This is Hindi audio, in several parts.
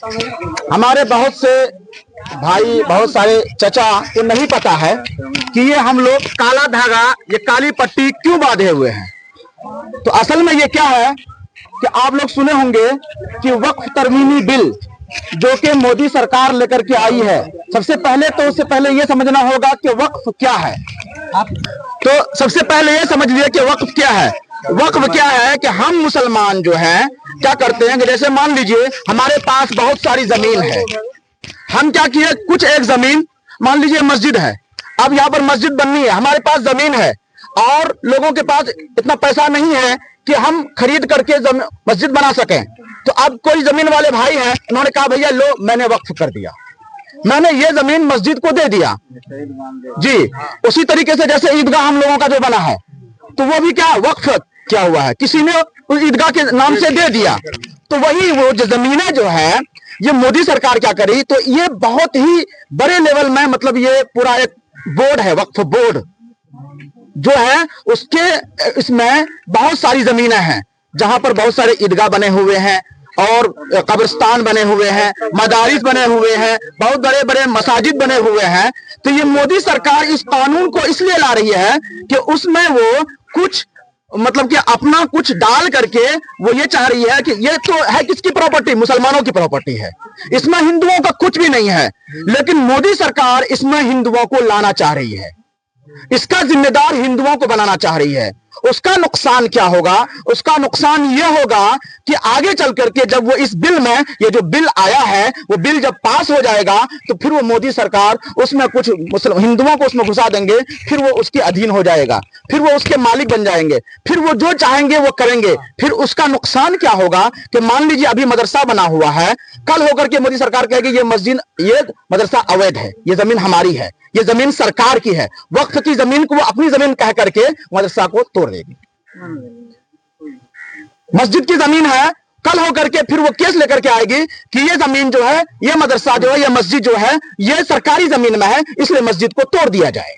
हमारे बहुत से भाई, बहुत सारे चचा को नहीं पता है कि ये हम लोग काला धागा, ये काली पट्टी क्यों बांधे हुए हैं। तो असल में ये क्या है कि आप लोग सुने होंगे कि वक्फ तरमीमी बिल जो कि मोदी सरकार लेकर के आई है, सबसे पहले तो उससे पहले ये समझना होगा कि वक्फ क्या है। तो सबसे पहले ये समझ लिया कि वक्फ क्या है। वक्फ क्या है कि हम मुसलमान जो हैं क्या करते हैं कि जैसे मान लीजिए हमारे पास बहुत सारी जमीन है, हम क्या किए, कुछ एक जमीन मान लीजिए मस्जिद है, अब यहाँ पर मस्जिद बननी है, हमारे पास जमीन है और लोगों के पास इतना पैसा नहीं है कि हम खरीद करके मस्जिद बना सकें। तो अब कोई जमीन वाले भाई हैं, उन्होंने कहा भैया लो मैंने वक्फ कर दिया, मैंने ये जमीन मस्जिद को दे दिया जी। उसी तरीके से जैसे ईदगाह हम लोगों का जो बना है, तो वो भी क्या वक्फ क्या हुआ है, किसी ने उस ईदगाह के नाम से दे दिया। तो वही वो जो जमीनें जो है ये मोदी सरकार क्या करी, तो ये बहुत ही बड़े लेवल में, मतलब ये पूरा एक बोर्ड है, वक्फ बोर्ड जो है, उसके इसमें बहुत सारी जमीनें हैं जहां पर बहुत सारे ईदगाह बने हुए हैं और कब्रिस्तान बने हुए हैं, मदारिस बने हुए हैं, बहुत बड़े बड़े मसाजिद बने हुए हैं। तो ये मोदी सरकार इस कानून को इसलिए ला रही है कि उसमें वो कुछ मतलब कि अपना कुछ डाल करके वो ये चाह रही है कि ये तो है किसकी प्रॉपर्टी, मुसलमानों की प्रॉपर्टी है, इसमें हिंदुओं का कुछ भी नहीं है। लेकिन मोदी सरकार इसमें हिंदुओं को लाना चाह रही है, इसका जिम्मेदार हिंदुओं को बनाना चाह रही है। उसका नुकसान क्या होगा, उसका नुकसान यह होगा कि आगे चल करके जब वो इस बिल में, ये जो बिल आया है वो बिल जब पास हो जाएगा तो फिर वो मोदी सरकार उसमें कुछ हिंदुओं को उसमें घुसा देंगे, फिर वो उसके अधीन हो जाएगा, फिर वो उसके मालिक बन जाएंगे, फिर वो जो चाहेंगे वो करेंगे। फिर उसका नुकसान क्या होगा कि मान लीजिए अभी मदरसा बना हुआ है, कल होकर के मोदी सरकार कहेगी ये मस्जिद, ये मदरसा अवैध है, ये जमीन हमारी है, ये जमीन सरकार की है, वक्फ की जमीन को वो अपनी जमीन कह करके मदरसा को तोड़ देगी। मस्जिद की जमीन है, कल होकर के फिर वो केस लेकर के आएगी कि ये जमीन जो है, ये मदरसा जो है, ये मस्जिद जो है, ये सरकारी जमीन में है, इसलिए मस्जिद को तोड़ दिया जाए।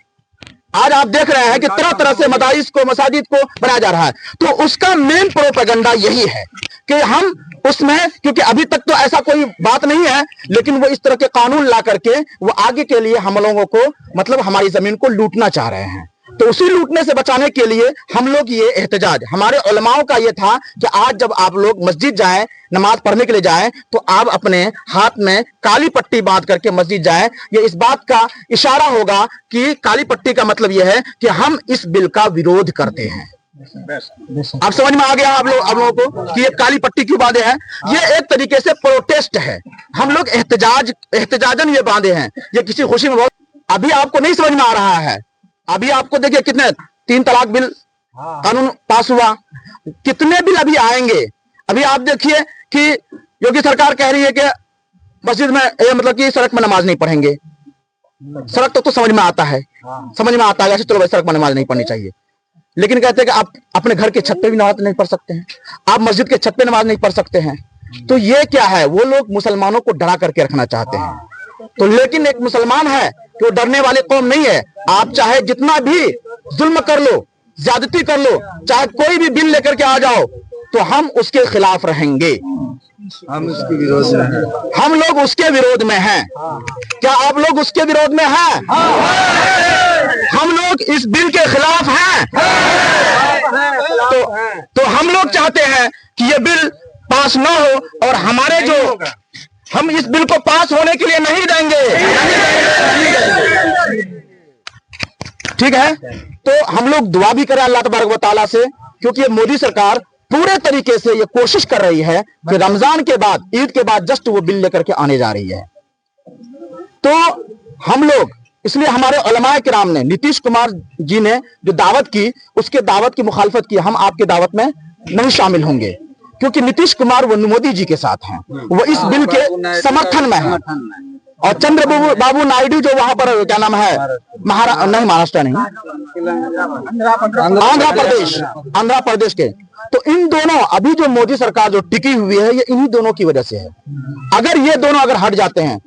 आज आप देख रहे हैं कि तरह तरह से मदारिस को, मसाजिद को बनाया जा रहा है। तो उसका मेन प्रोपेगेंडा यही है कि हम उसमें, क्योंकि अभी तक तो ऐसा कोई बात नहीं है, लेकिन वो इस तरह के कानून ला करके वो आगे के लिए हम लोगों को, मतलब हमारी जमीन को लूटना चाह रहे हैं। तो उसी लूटने से बचाने के लिए हम लोग ये एहतजाज, हमारे उलमाओं का ये था कि आज जब आप लोग मस्जिद जाएं, नमाज पढ़ने के लिए जाएं, तो आप अपने हाथ में काली पट्टी बांध करके मस्जिद जाएं। ये इस बात का इशारा होगा कि काली पट्टी का मतलब यह है कि हम इस बिल का विरोध करते हैं। आप समझ में आ गया आप लोगों को कि ये काली पट्टी क्यों बांधे हैं। ये एक तरीके से प्रोटेस्ट है, हम लोग एहतजाजन ये बांधे हैं, ये किसी खुशी में बहुत। अभी आपको नहीं समझ में आ रहा है, अभी आपको देखिए कितने 3 तलाक बिल कानून पास हुआ, कितने बिल अभी आएंगे। अभी आप देखिए कि योगी सरकार कह रही है कि मस्जिद में मतलब कि सड़क में नमाज नहीं पढ़ेंगे। सड़क तो समझ में आता है, समझ में आता है ऐसे, चलो सड़क में नमाज नहीं पढ़नी चाहिए, लेकिन कहते हैं कि आप अपने घर के छत पे भी नमाज नहीं पढ़ सकते हैं, आप मस्जिद के छत पे नमाज नहीं पढ़ सकते हैं। तो ये क्या है, वो लोग मुसलमानों को डरा करके रखना चाहते हैं। तो लेकिन एक मुसलमान है कि वो डरने वाले कौम नहीं है। आप चाहे जितना भी जुल्म कर लो, ज्यादती कर लो, चाहे कोई भी बिल लेकर के आ जाओ, तो हम उसके खिलाफ रहेंगे, हम उसके विरोध में हैं। हम लोग उसके विरोध में हैं। क्या आप लोग उसके विरोध में हैं? हम लोग इस बिल के खिलाफ हैं। तो हम लोग चाहते हैं कि ये बिल पास ना हो और हमारे जो, हम इस बिल को पास होने के लिए नहीं देंगे। ठीक है, तो हम लोग दुआ भी करें अल्लाह तबारक व तआला से, क्योंकि ये मोदी सरकार पूरे तरीके से ये कोशिश कर रही है कि रमजान के बाद, ईद के बाद जस्ट वो बिल लेकर के आने जा रही है। तो हम लोग, इसलिए हमारे उलमाए किराम ने, नीतीश कुमार जी ने जो दावत की, उसके दावत की मुखालफत की। हम आपके दावत में नहीं शामिल होंगे, क्योंकि नीतीश कुमार वो मोदी जी के साथ हैं, वो इस बिल के समर्थन में है। और चंद्रबाबू नायडू जो वहां पर क्या नाम है, महाराष्ट्र नहीं, आंध्र प्रदेश के, तो इन दोनों, अभी जो मोदी सरकार जो टिकी हुई है, ये इन्हीं दोनों की वजह से है। अगर ये दोनों अगर हट जाते हैं